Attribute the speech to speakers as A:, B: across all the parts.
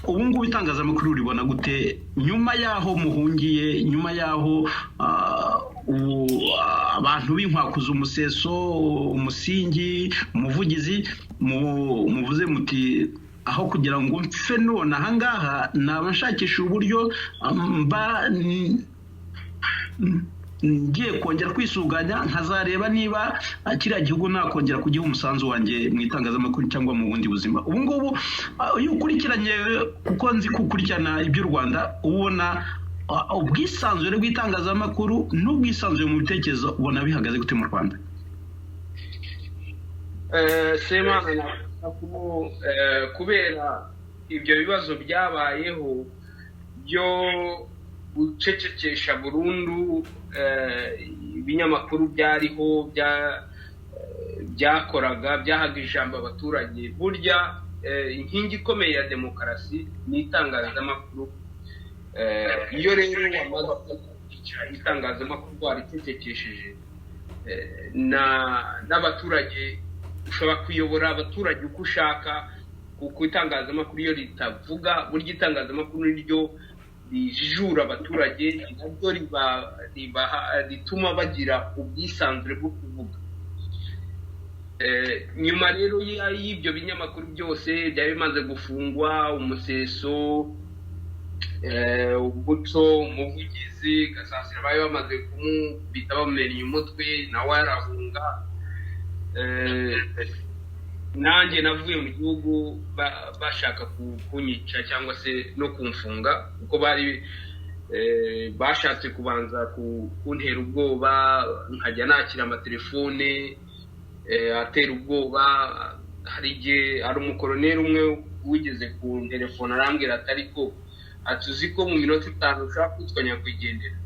A: ubu ngubu itangazamakuru ribona gute nyuma yaho muhungiye, nyuma yaho abantu b'inkwakuza umuseso, umusingi, umuvugizi, muvuze muti aho kugira ngo mpfe none ahangaha nabashakisha uburyo ngiye kongera kwisuganya nkazareba niba kiriya gihugu nakongera kugiha umusanzu wanjye mu itangazamakuru cyangwa mu bundi buzima. Ubu ngubu iyo ukurikiranye, kuko nzi gukurikirana iby'u Rwanda, ubona ubwisanzure bw'itangazamakuru n'ubwisanzure mu bitekerezo ubona bihagaze gute mu Rwanda?
B: Sema kubera ibyo bibazo byabayeho byo gucecekesha burundu ibinyamakuru byariho byakoraga byahaga ijambo abaturage. Burya inkingi ikomeye ya demokarasi ni itangazamakuru. Iyo rero wamaze itangazamakuru waricecekesheje, n'abaturage ushobora kuyobora abaturage uko ushaka, kuko itangazamakuru iyo ritavuga, burya itangazamakuru niryo rijijura abaturage, naryo rituma bagira ubwisanzure bwo kuvuga. Nyuma rero y'ibyo binyamakuru byose byari bimaze gufungwa, umuseso, umuco, umuvugizi, Gasasira bari bamaze kumubita bamenya umutwe, nawe arahunga. Nanjye navuye mu gihugu bashaka kunyica cyangwa se no kumfunga, kuko bari bashatse kubanza kuntera ubwoba, nkajya nakira amatelefone atera ubwoba. Hari igihe hari umukoroneri umwe wigeze ku telefone arambwira ati ariko atuzi ko mu minota 5 ushaka kwitwa nyakwigendera.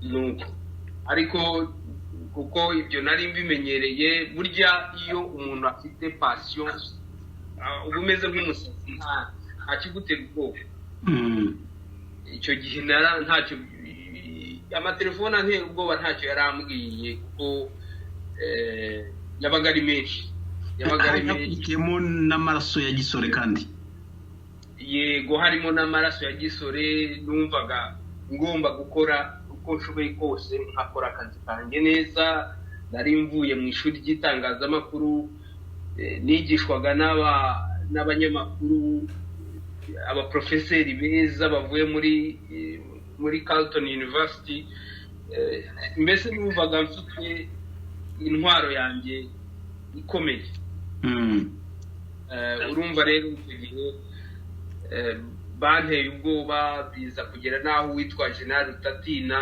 B: Nuko ariko kuko ibyo nari mbimenyereye, burya iyo umuntu afite passion uba umeze nk'umusazi, nta kigutera ubwoba. Icyo gihe ntacyo amatelefone antera ubwoba ntacyo yarambwiye, kuko yabaga ari menshi,
A: harimo n'amaraso ya gisore. Kandi
B: yego, harimo n'amaraso ya gisore. Numvaga ngomba gukora uko nshoboye kose nkakora akazi kanjye neza. Nari mvuye mu ishuri ry'itangazamakuru, nigishwaga n'abanyamakuru, abaprofeseri beza bavuye muri Carleton University. Mbese numvaga mfite intwaro yanjye ikomeye. Urumva rero icyo gihe banteye ubwoba, biza kugera naho witwa General Rutatina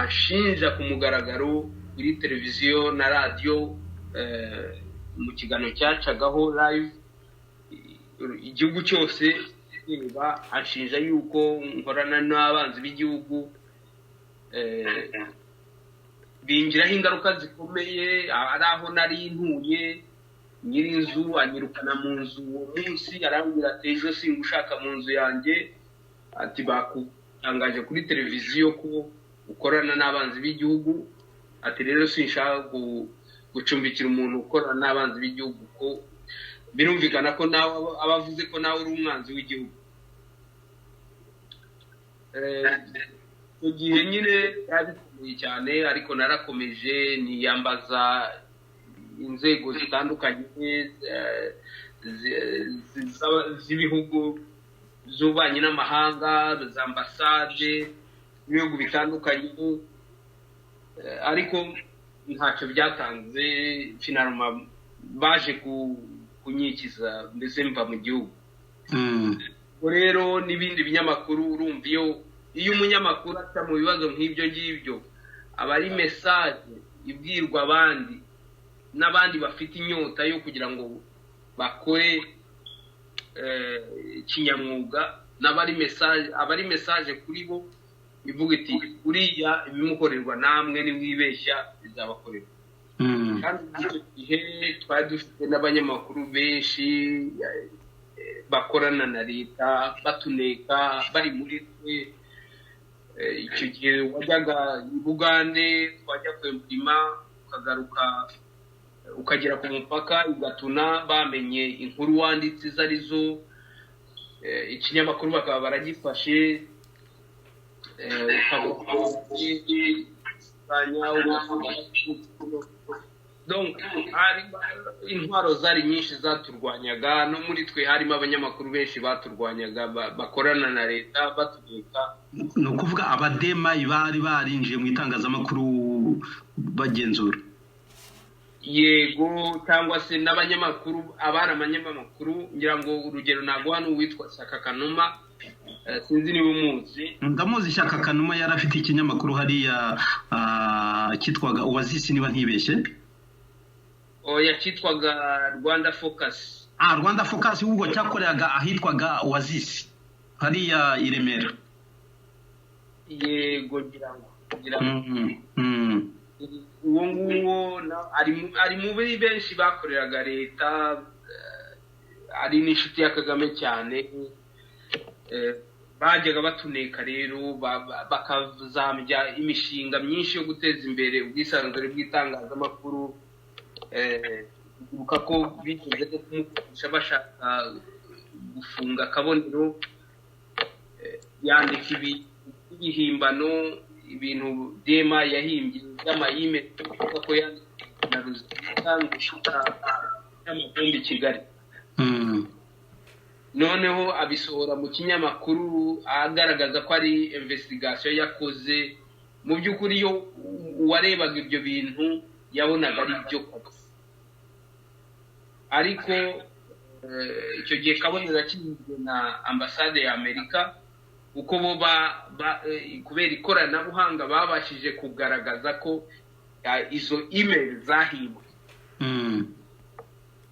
B: ashinja ku mugaragaro kuri televiziyo na radio, mu kiganiro cyacagaho live igihugu cyose, ashinja yuko nkorana n'abanzi b'igihugu. Bingiraho ingaruka zikomeye. Ari aho nari ntuye, nyir'inzu anyirukana mu nzu uwo munsi, arambwira ati ejo singushaka mu nzu yanjye, ati bakutangaje kuri televiziyo ko ukorana n'abanzi b'igihugu, ati rero sinshaka gucumbikira umuntu ukorana n'abanzi b'igihugu, ko birumvikana ko nawe abavuze ko nawe uri umwanzi w'igihugu. Icyo gihe nyine yabikomeye cyane, ariko narakomeje niyambaza inzego zitandukanye z'ibihugu z'ububanyi n'amahanga, za ambasade n'ibihugu bitandukanye, ariko ntacyo byatanze. Finalma baje kunyikiza, mbese mva mu gihugu. Rero n'ibindi binyamakuru, urumva iyo umunyamakuru aca mu bibazo nk'ibyo ngibyo, aba ari message ibwirwa abandi, n'abandi bafite inyota yo kugira ngo bakore kinyamwuga, n'abari message kuri bo ivuga iti uriya ibimukorerwa namwe nimwibeshya bizabakorerwa. Kandi icyo gihe twari dufite n'abanyamakuru benshi bakorana na leta, batuneka bari muri twe. Icyo gihe wajyaga i Bugande, twajya kwempima ukagaruka ukagera ku mupaka igatuna bamenye inkuru wanditse izo arizo, ikinyamakuru bakaba baragifashe, donc intwaro zari nyinshi zaturwanyaga, no muri twe harimo abanyamakuru benshi baturwanyaga bakorana na leta batubika.
A: ni ukuvuga abademayi bari barinjiye mu itangazamakuru bagenzura.
B: Yego, cyangwa se n'abanyamakuru, abari abanyamakuru, ngira ngo urugero ntabwo hano witwa Shyaka Kanuma, sinzi niba umuzi.
A: Ndamuzi Shyaka Kanuma, yari afite ikinyamakuru hariya cyitwaga Oasis niba ntibeshye.
B: Oya, cyitwaga Rwanda Focus.
A: Rwanda Focus ubwo cyakoreraga ahitwaga Oasis hariya i Remera.
B: Yego, ngira ngo uwo nguwo ari mu benshi bakoreraga leta, ari n'inshuti ya Kagame cyane. Bajyaga batuneka rero, bakazambya imishinga myinshi yo guteza imbere ubwisanzure bw'itangazamakuru. Bibuka ko bigeze kumukoresha bashaka gufunga Kabonero, yandika ibihimbano, ibintu Dema yahimbye by'amayime ko yandika na Ruzitanga y'amavumbi Kigali. Noneho abisohora mu kinyamakuru agaragaza ko ari investigation yakoze. Mu by'ukuri yo uwarebaga ibyo bintu yabonaga ari byo koko, ariko icyo gihe Kabonero yakinzwe na ambasade ya Amerika, uko bo kubera ikoranabuhanga babashije kugaragaza ko izo email zahimbwe.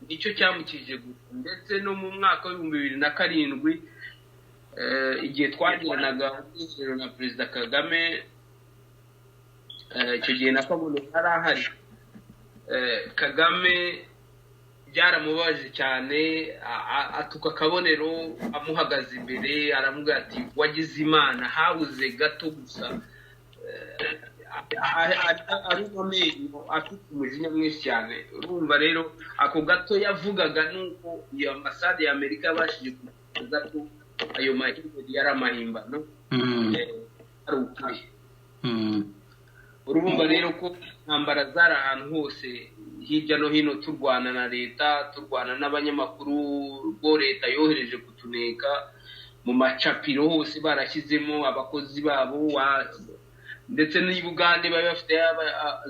B: Nicyo cyamukije gusa. Ndetse no mu mwaka wa 2007 igihe twagiranaga ubwizero na Perezida Kagame, icyo gihe na Kabonero yari ahari. Kagame byaramubaje cyane, atuka Kabonero amuhagaze imbere, aravuga ati wagize Imana, habuze gato gusa. Ari amenyo afite umujinya mwinshi cyane. Urumva rero ako gato yavugaga nuko iyo ambasade ya Amerika yabashije kuvuga ko ayo mahirwe yari amahimbano, ari ukuri. Urumva rero ko ntambara zari ahantu hose hirya no hino, turwana na leta, turwana n'abanyamakuru bo leta yohereje kutuneka. Mu macapiro hose barashyizemo abakozi babo, ndetse n'i Bugande bari bafite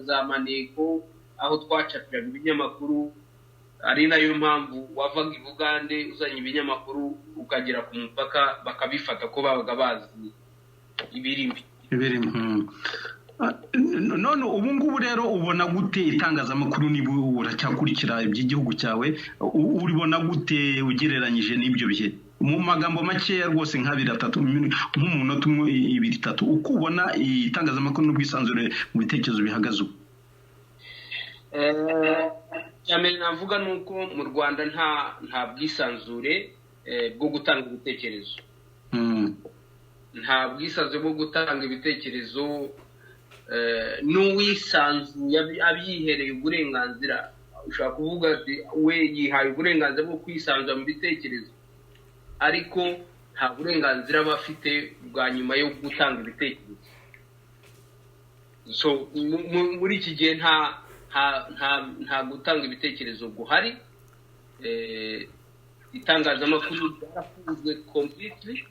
B: za maneko aho twacapiraga ibinyamakuru. Ari nayo mpamvu wavaga i Bugande uzanye ibinyamakuru ukagera ku mupaka bakabifata ko babaga bazi ibirimo.
A: None ubu ngubu rero ubona gute itangazamakuru niba uracyakurikira iby'igihugu cyawe, uribona gute ugereranyije n'ibyo bihe? Mu magambo makeya rwose nk'abiri atatu, nk'umunota umwe, 2-3, uko ubona itangazamakuru n'ubwisanzure mu bitekerezo bihagaze ubu?
B: Cyane navuga nuko mu Rwanda nta bwisanzure bwo gutanga ibitekerezo. Nta bwisanzure bwo gutanga ibitekerezo. N'uwisanzuye abyihereye uburenganzira, ushaka kuvuga ati we yihaye uburenganzira bwo kwisanzura mu bitekerezo, ariko nta burenganzira bafite bwa nyuma yo gutanga ibitekerezo. So muri iki gihe nta gutanga ibitekerezo guhari. Itangazamakuru ryarafunzwe completely,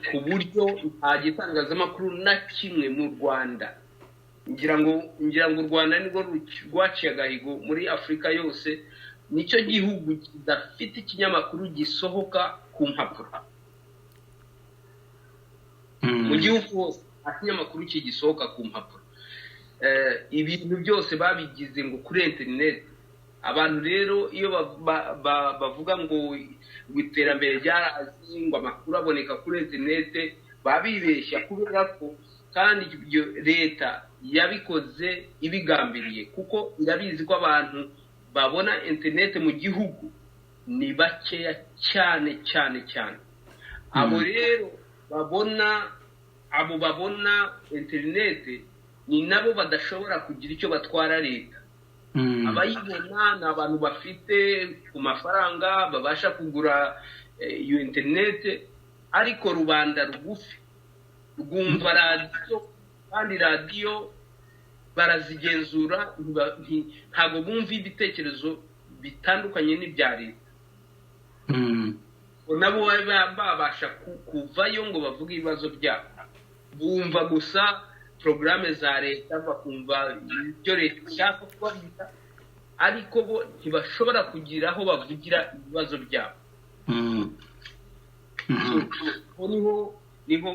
B: ku buryo nta gitangazamakuru na kimwe mu Rwanda. Ngira ngo u Rwanda nirwo rwaciye agahigo muri Afurika yose, nicyo gihugu kidafite ikinyamakuru gisohoka ku mpapuro. Mu gihugu hose nta kinyamakuru kigisohoka ku mpapuro. Ibintu byose babigize ngo kuri internet. Abantu rero iyo bavuga ngo iterambere ryarazi, ngo amakuru aboneka kuri internet, babibeshya kubera ko kandi leta yabikoze ibigambiriye, kuko irabizi ko abantu babona internet mu gihugu ni bakeya cyane cyane cyane. Abo rero babona internet ni nabo badashobora kugira icyo batwara leta. abayibona ni abantu bafite ku mafaranga babasha kugura iyo interinete, ariko rubanda rugufi rwumva radiyo, kandi radiyo barazigenzura, ntabwo bumva ibitekerezo bitandukanye n'ibya leta. Nabo babasha kuvayo ngo bavuge ibibazo byabo, bumva gusa porogaramu za leta, bakumva ibyo leta ishaka kubabwira, ariko bo ntibashobora kugira aho bavugira ibibazo byabo.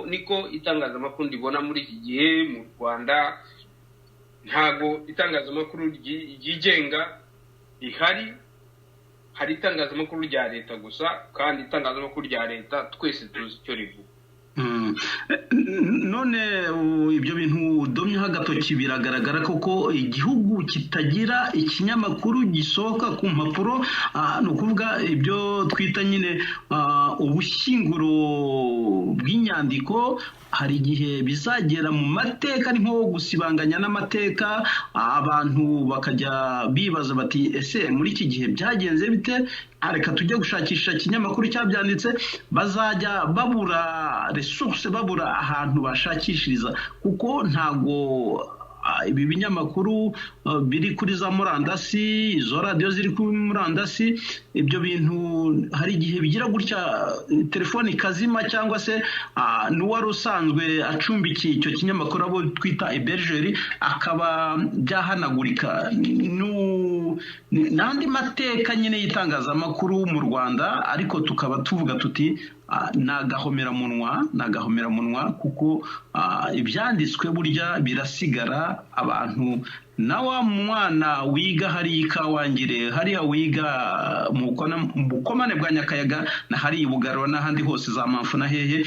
B: Niko itangazamakuru ribona muri iki gihe mu Rwanda. Ntago itangazamakuru ryigenga rihari, hari itangazamakuru rya leta gusa, kandi itangazamakuru rya leta twese tuzi icyo rivuga.
A: None ibyo bintu udomyeho agatoki biragaragara koko igihugu kitagira ikinyamakuru gisohoka ku mpapuro, ni ukuvuga ibyo twita nyine ubushyinguro bw'inyandiko. Hari igihe bizagera mu mateka ari nko gusibanganya n'amateka, abantu bakajya bibaza bati ese muri iki gihe byagenze bite, reka tujye gushakisha ikinyamakuru cyabyanditse. Bazajya babura resource, babura ahantu bashakishiriza, kuko ntago ibi binyamakuru biri kuri za murandasi, izo radiyo ziri kuri murandasi, ibyo bintu hari igihe bigira gutya telefoni ikazima, cyangwa se n'uwari usanzwe acumbikiye icyo kinyamakuru abo twita ibergeri akaba byahanagurika. N'andi mateka nyine y'itangazamakuru mu Rwanda, ariko tukaba tuvuga tuti ni agahomeramunwa, kuko ibyanditswe burya birasigara. Abantu na wa mwana wiga hariya Ikawangire, hariya wiga mu Bukomane bwa Nyakayaga, na hariya i Bugarura n'ahandi hose za Mamfu na hehe,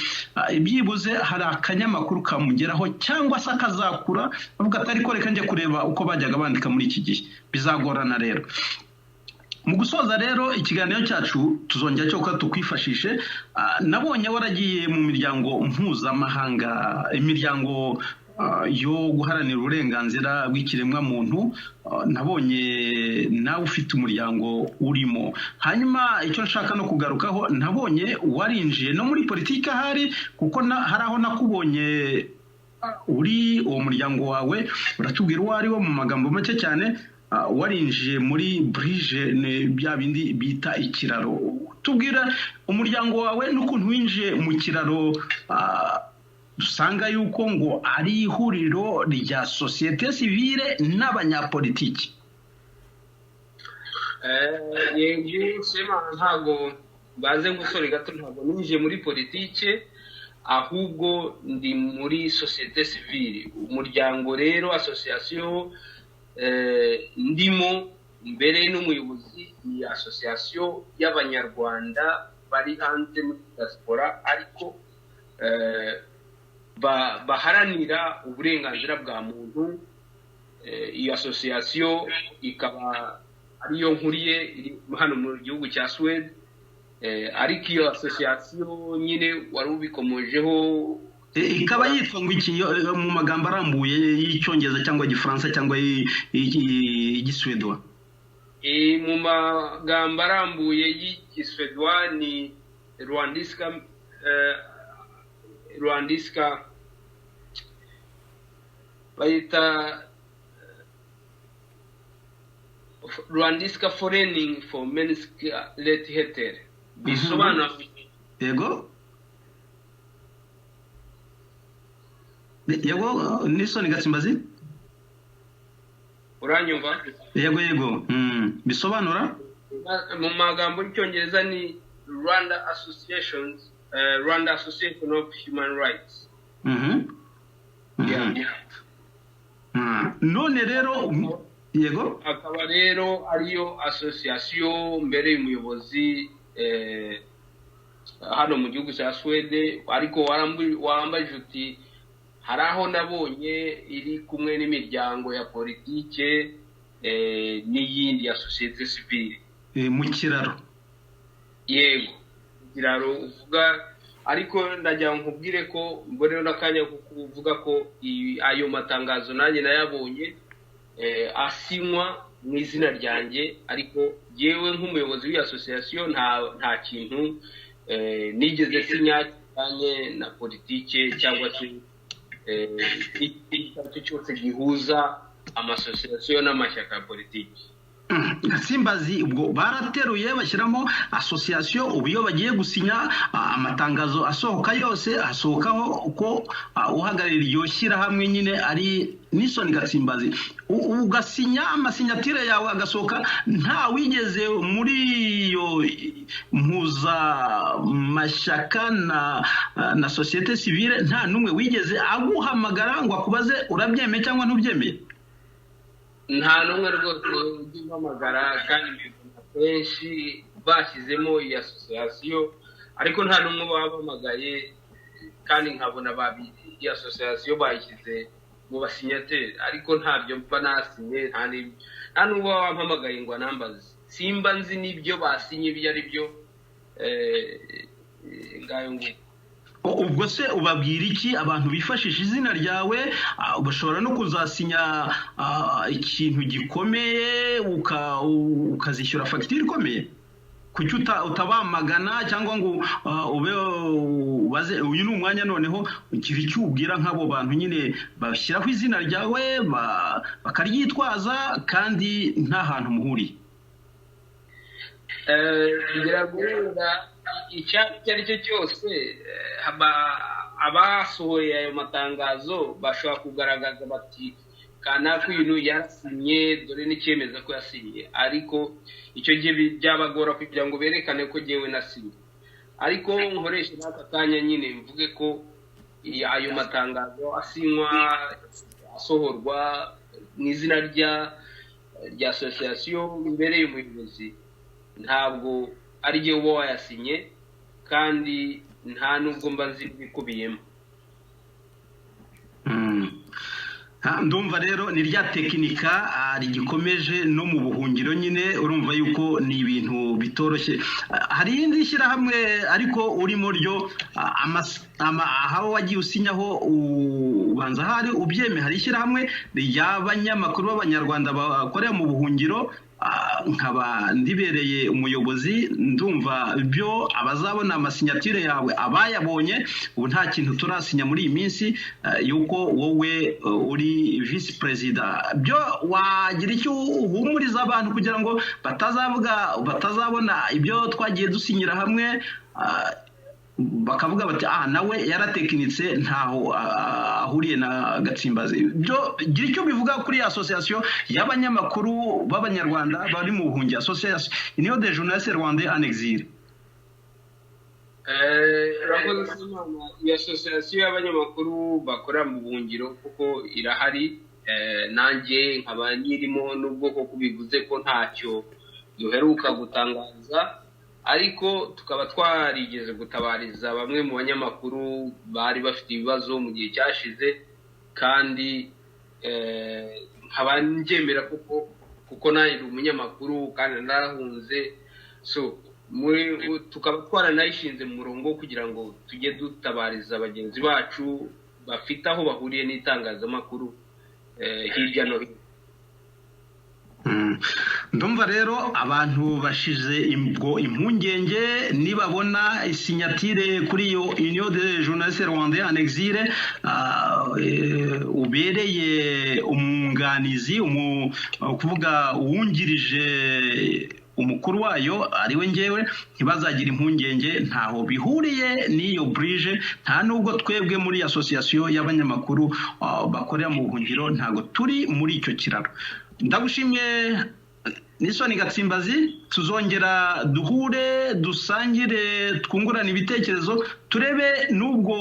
A: ibyibuze hari akanyamakuru kamugeraho, cyangwa se akazakura avuga ati ariko reka njye kureba uko bajyaga bandika muri iki gihe. Bizagorana rero. Mu gusoza rero ikiganiro cyacu tuzongera cyo tukwifashishe. Nabonye waragiye mu miryango mpuzamahanga, imiryango yo guharanira uburenganzira bw'ikiremwa muntu. Nabonye nawe ufite umuryango urimo. Hanyuma icyo nshaka no kugarukaho, nabonye warinjiye no muri politiki ahari, kuko hari aho nakubonye uri uwo muryango wawe, uratubwira uwo ari wo mu magambo make cyane. Warinjiye muri burije, bya bindi bita ikiraro. Tubwira umuryango wawe n'ukuntu winjiye mu kiraro. Dusanga yuko ngo ari ihuriro rya sosiyete sivile n'abanyapolitiki.
B: Yego sema, ntago baze gusore gato, ntago ninjiye muri politike, ahubwo ndi muri sosiyete sivile. Umuryango rero, association ndimo mbere n'umuyobozi, ni association y'abanyarwanda bari hanze muri diaspora, ariko baharanira uburenganzira bwa muntu. Iyo association ikaba ariyo nkuriye, iri hano mu gihugu cya Sweden, ariko iyo association nyine wari ubikomojeho,
A: ikaba yitwa ngo iki mu magambo arambuye y'Icyongereza cyangwa Igifaransa cyangwa Igiswedwa?
B: Mu magambo arambuye y'Igiswedwa ni Rwandiska bayita Rwandiska Forening for Mänskliga Rättigheter. Bisobanura
A: yego Nilson Gatsimbazi,
B: uranyumva?
A: Yego bisobanura
B: mu magambo y'Icyongereza ni Rwanda Association of Human Rights.
A: None rero yego,
B: akaba rero ariyo association mbere y'umuyobozi hano mu gihugu cya Sweden, ariko wambaje uti hari aho nabonye iri kumwe n'imiryango ya politike n'iyindi ya sosiyete sivile
A: mu kiraro.
B: Yego, kiraro uvuga, ariko ndagira nkubwire ko mbone n'akanya kuvuga ko ayo matangazo nanjye nayabonye asinywa mu izina ryanjye, ariko yewe nk'umuyobozi w'iyi association nta kintu nigeze sinya kijyanye na politike cyangwa se ikintu cyose gihuza amasosiyasiyo n'amashyaka ya politiki.
A: Simbazi ubwo barateruye bashyiramo association, ubu iyo bagiye gusinya amatangazo asohoka yose asohokaho uko uhagararira iryo shyirahamwe nyine ari Nixon Gatsimbazi, ugasinya amasinyatire yawe agasohoka nta wigeze muri iyo mpuza mashyaka na societe civile, nta numwe wigeze aguhamagara ngo akubaze urabyemeye cyangwa ntubyemeye?
B: Nta numwe rwose ugihamagara, kandi mbibona kenshi bashyizemo iyi association, ariko nta numwe bahamagaye, kandi nkabona iyi association bayishyize mu basinyateri, ariko ntabyo mba nasinye, nta n'uwo wampamagaye ngo anambaze, simba nzi n'ibyo basinye ibyo ari byo ngayo nguko.
A: Ubwo se ubabwira iki abantu bifashisha izina ryawe? Bashobora no kuzasinya ikintu gikomeye ukazishyura fagitire ikomeye, kuki utabamagana cyangwa ngo ube ubaze uyu ni umwanya noneho ugira icyo ubwira nk'abo bantu nyine bashyiraho izina ryawe bakaryitwaza kandi nta hantu muhuriye?
B: Kugira ngo icyo ari cyo cyose abasohoye ayo matangazo bashobora kugaragaza bati kanaka uyu yasinye, dore n'icyemeza ko yasinye, ariko icyo gihe byabagora kugira ngo berekane ko jyewe nasinye. Ariko nkoresha n'aka kanya nyine mvuge ko ayo matangazo asinywa asohorwa mu izina rya association imbere y'umuyobozi, ntabwo ari jye uba wayasinye, kandi nta nubwo mba nzi ibikubiyemo.
A: Ndumva rero ni rya tekinika rigikomeje no mu buhungiro nyine, urumva yuko ni ibintu bitoroshye. Hari indi shyirahamwe ariko urimo ryo aho wagiye usinyaho ubanza hari ubyeme, hari ishyirahamwe ry'abanyamakuru b'abanyarwanda bakorera mu buhungiro, nkaba ndibereye umuyobozi, ndumva byo abazabona amasinyatire yawe abayabonye, ubu nta kintu turasinya muri iyi minsi yuko wowe uri vice perezida. Byo wagira icyo uhumuriza abantu kugira ngo batazabona ibyo twagiye dusinyira hamwe bakavuga bati nawe yaratekinitse ntaho ahuriye na Gatsimbazi? Byo gira icyo bivuga kuri association y'abanyamakuru b'abanyarwanda bari mu buhungi, association Union des journalistes rwandais en exil.
B: Iyo association y'abanyamakuru bakora mu buhungiro kuko irahari, nanjye nkaba nyirimo, nubwo koko bivuze ko ntacyo duheruka gutangaza, ariko tukaba twarigeze gutabariza bamwe mu banyamakuru bari bafite ibibazo mu gihe cyashize, kandi nkaba ngemera kuko nanjye ndi umunyamakuru kandi narahunze, tukaba twaranayishinze mu murongo kugira ngo tujye dutabariza bagenzi bacu bafite aho bahuriye n'itangazamakuru hirya no hino.
A: Ndumva rero abantu bashize impungenge nibabona isinyatire kuri iyo Union des journalistes rwandais en exil, ubereye umwunganizi, kuvuga uwungirije umukuru wayo ariwe njyewe, ntibazagira impungenge, ntaho bihuriye n'iyo bridge, nta nubwo twebwe muri association y'abanyamakuru bakorera mu buhungiro ntago turi muri icyo kiraro. Ndagushimye Nixon Gatsimbazi, tuzongera duhure dusangire twungurana ibitekerezo, turebe n'ubwo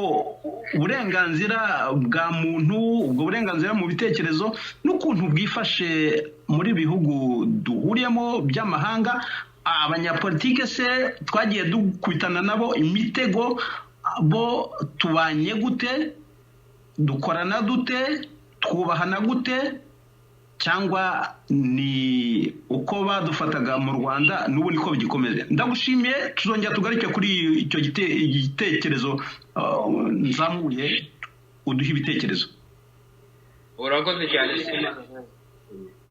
A: uburenganzira bwa muntu, ubwo burenganzira mu bitekerezo n'ukuntu bwifashe muri bihugu duhuriyemo by'amahanga. Abanyapolitike se twagiye dukubitana nabo imitego, bo tubanye gute, dukorana dute, twubahana gute, cyangwa ni uko badufataga mu Rwanda n'ubu niko bigikomeje? Ndagushimiye, tuzongera tugaruke kuri icyo gitekerezo nzamuye, uduhe ibitekerezo.
B: Urakoze cyane.